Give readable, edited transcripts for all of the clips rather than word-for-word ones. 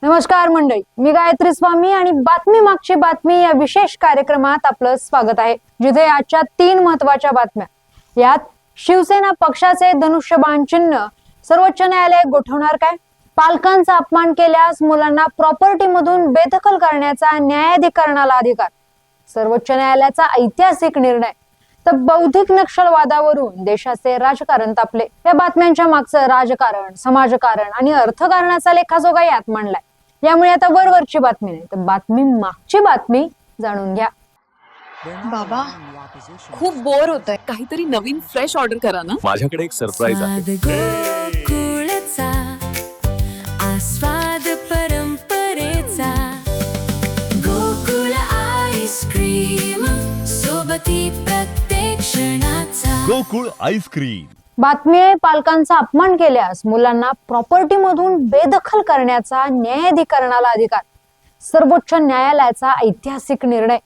नमस्कार मंडळी, मी गायत्री स्वामी आणि बातमी मागची बातमी या विशेष कार्यक्रमात आपलं स्वागत आहे, जिथे आजच्या 3 महत्त्वाच्या बातम्या. यात शिवसेना पक्षाचे धनुष्यबाण चिन्ह सर्वोच्च न्यायालय गोठवणार काय? पालकांचा अपमान केल्यास मुलांना प्रॉपर्टी मधून बेदखल करण्याचा न्यायाधिकरणाला अधिकार, सर्वोच्च न्यायालयाचा ऐतिहासिक निर्णय. तर बौद्धिक नक्षलवादावरून देशाचे राजकारण तापले. या बातम्यांच्या मागचं राजकारण, समाजकारण आणि अर्थकारणाचा लेखाजोखा यात मांडलाय. यामुळे आता वरवरची बातमी नाही, तर बातमी मागची बातमी जाणून घ्या. बाबा, खूप बोर होतंय. काहीतरी नवीन फ्रेश ऑर्डर करा ना. माझ्याकडे एक सरप्राईज आहे. गोकुळचा आस्वाद परंपरेचा, गोकुळ आईस्क्रीम सोबती प्रत्येक क्षणाचा. गोकुळ आईस्क्रीम. बातमी आहे, पालकांचा अपमान केल्यास मुलांना प्रॉपर्टी मधून बेदखल करण्याचा न्यायाधिकरणाला अधिकार, सर्वोच्च न्यायालयाचा ऐतिहासिक निर्णय.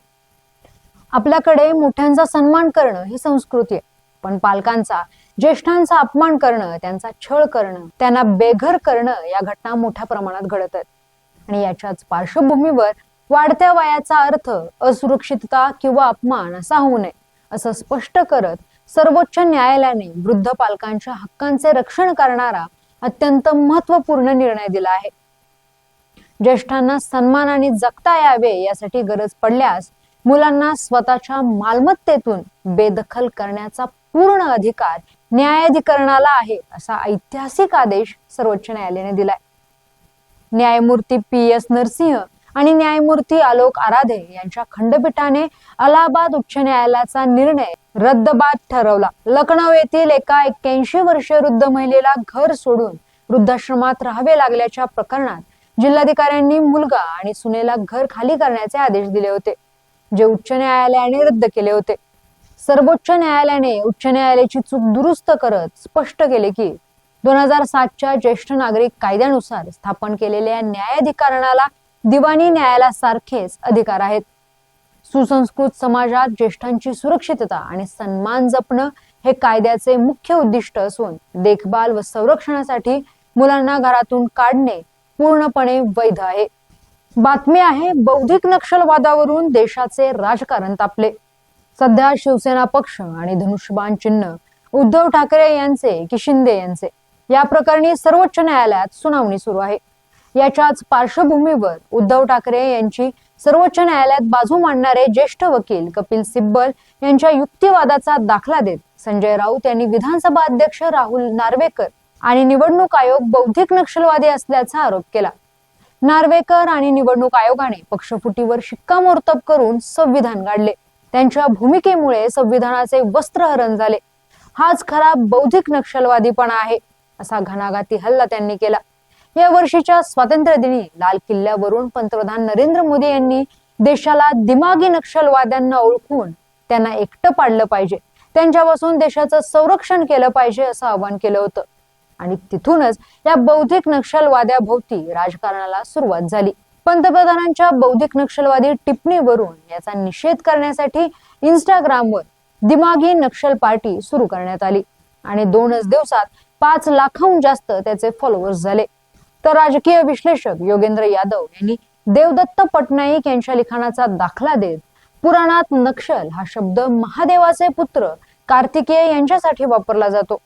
आपल्याकडे मोठ्यांचा सन्मान करणं ही संस्कृती आहे, पण पालकांचा, ज्येष्ठांचा अपमान करणं, त्यांचा छळ करणं, त्यांना बेघर करणं या घटना मोठ्या प्रमाणात घडत आहेत. आणि याच्याच पार्श्वभूमीवर वाढत्या वयाचा अर्थ असुरक्षितता किंवा अपमान असा होऊ नये असं स्पष्ट करत सर्वोच्च न्यायालयाने वृद्ध पालकांच्या हक्कांचे रक्षण करणारा अत्यंत महत्वपूर्ण निर्णय दिला आहे. ज्येष्ठांना सन्मानाने जगता यावे यासाठी गरज पडल्यास मुलांना स्वतःच्या मालमत्तेतून बेदखल करण्याचा पूर्ण अधिकार न्यायाधिकरणाला आहे, असा ऐतिहासिक आदेश सर्वोच्च न्यायालयाने दिलाय. न्यायमूर्ती PS नरसिंह आणि न्यायमूर्ती आलोक आराधे यांच्या खंडपीठाने अलाहाबाद उच्च न्यायालयाचा निर्णय रद्दबाद ठरवला. लखनौ येथील एका 81 वर्षीय वृद्ध महिलेला घर सोडून वृद्धाश्रमात राहावे लागल्याच्या प्रकरणात जिल्हाधिकाऱ्यांनी मुलगा आणि सुनेला घर खाली करण्याचे आदेश दिले होते, जे उच्च न्यायालयाने रद्द केले होते. सर्वोच्च न्यायालयाने उच्च न्यायालयाची चूक दुरुस्त करत स्पष्ट केले की 2007च्या ज्येष्ठ नागरिक कायद्यानुसार स्थापन केलेल्या न्यायाधिकरणाला दिवाणी न्यायालयासारखेच अधिकार आहेत. सुसंस्कृत समाजात ज्येष्ठांची सुरक्षितता आणि सन्मान जपणं हे कायद्याचे मुख्य उद्दिष्ट असून देखभाल व संरक्षणासाठी मुलांना घरातून काढणे पूर्णपणे वैध आहे. बातमी आहे, बौद्धिक नक्षलवादावरून देशाचे राजकारण तापले. सध्या शिवसेना पक्ष आणि धनुष्यबाण चिन्ह उद्धव ठाकरे यांचे की शिंदे यांचे या प्रकरणी सर्वोच्च न्यायालयात सुनावणी सुरू आहे. याच्याच पार्श्वभूमीवर उद्धव ठाकरे यांची सर्वोच्च न्यायालयात बाजू मांडणारे ज्येष्ठ वकील कपिल सिब्बल यांच्या युक्तिवादाचा दाखला देत संजय राऊत यांनी विधानसभा अध्यक्ष राहुल नार्वेकर आणि निवडणूक आयोग बौद्धिक नक्षलवादी असल्याचा आरोप केला. नार्वेकर आणि निवडणूक आयोगाने पक्षफुटीवर शिक्कामोर्तब करून संविधान गाडले. त्यांच्या भूमिकेमुळे संविधानाचे वस्त्रहरण झाले. हाच खरा बौद्धिक नक्षलवादीपणा आहे, असा घणाघाती हल्ला त्यांनी केला. या वर्षीच्या स्वातंत्र्य दिनी लाल किल्ल्यावरून पंतप्रधान नरेंद्र मोदी यांनी देशाला दिमागी नक्षलवाद्यांना ओळखून त्यांना एकटं पाडलं पाहिजे, त्यांच्यापासून देशाचं संरक्षण केलं पाहिजे असं आवाहन केलं होतं. आणि तिथूनच या बौद्धिक नक्षलवाद्याभोवती राजकारणाला सुरुवात झाली. पंतप्रधानांच्या बौद्धिक नक्षलवादी टिप्पणीवरून याचा निषेध करण्यासाठी इंस्टाग्रामवर दिमागी नक्षल पार्टी सुरू करण्यात आली आणि 2च दिवसात 5 लाखाहून जास्त त्याचे फॉलोअर्स झाले. तर राजकीय विश्लेषक योगेंद्र यादव यांनी देवदत्त पटनाईक यांच्या लिखाणाचा दाखला देत पुराणात नक्षल हा शब्द महादेवाचे पुत्र कार्तिकेय यांच्यासाठी वापरला जातो.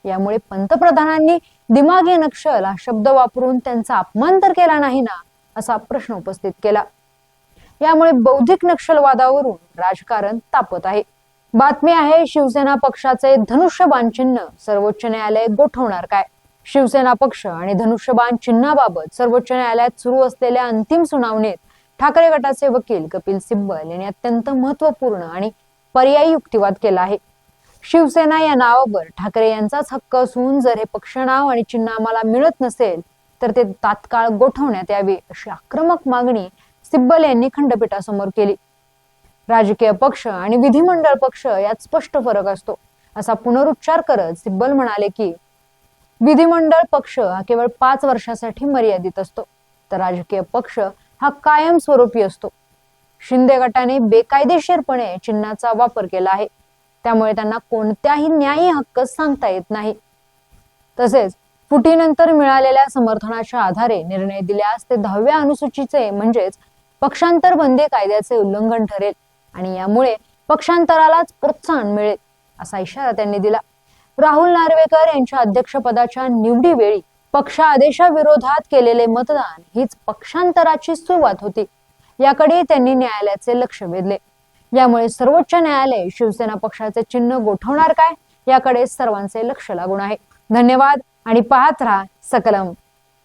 यामुळे पंतप्रधानांनी दिमागी नक्षल हा शब्द वापरून त्यांचा अपमान तर केला नाही ना, असा प्रश्न उपस्थित केला. यामुळे बौद्धिक नक्षलवादावरून राजकारण तापत आहे. बातमी आहे, शिवसेना पक्षाचे धनुष्यबाण चिन्ह सर्वोच्च न्यायालय गोठवणार काय? शिवसेना पक्ष आणि धनुष्यबाण चिन्हाबाबत सर्वोच्च न्यायालयात सुरू असलेल्या अंतिम सुनावणीत ठाकरे गटाचे वकील कपिल सिब्बल यांनी अत्यंत महत्वपूर्ण आणि पर्यायी युक्तिवाद केला आहे. शिवसेना या नावावर ठाकरे यांचाच हक्क असून जर हे पक्ष नाव आणि चिन्ह आम्हाला मिळत नसेल तर ते तात्काळ गोठवण्यात यावे, अशी आक्रमक मागणी सिब्बल यांनी खंडपीठासमोर केली. राजकीय पक्ष आणि विधिमंडळ पक्ष यात स्पष्ट फरक असतो, असा पुनरुच्चार करत सिब्बल म्हणाले की विधिमंडळ पक्ष हा केवळ 5 वर्षासाठी मर्यादित असतो, तर राजकीय पक्ष हा कायमस्वरूपी असतो. शिंदे गटाने बेकायदेशीरपणे चिन्हाचा वापर केला आहे, त्यामुळे त्यांना कोणत्याही न्यायी हक्क सांगता येत नाही. तसेच फुटीनंतर मिळालेल्या समर्थनाच्या आधारे निर्णय दिल्यास ते 10व्या अनुसूचीचे म्हणजेच पक्षांतर बंदी कायद्याचे उल्लंघन ठरेल आणि यामुळे पक्षांतरालाच प्रोत्साहन मिळेल असा इशारा त्यांनी दिला. राहुल नार्वेकर यांच्या अध्यक्षपदाच्या निवडीवेळी पक्ष आदेशाविरोधात केलेले मतदान हीच पक्षांतराची सुरुवात होती. याकडे त्यांनी न्यायालयाचे लक्ष वेधले. यामुळे सर्वोच्च न्यायालय शिवसेना पक्षाचे चिन्ह गोठवणार काय याकडे सर्वांचे लक्ष लागून आहे. धन्यवाद आणि पाहत राहा सकलम.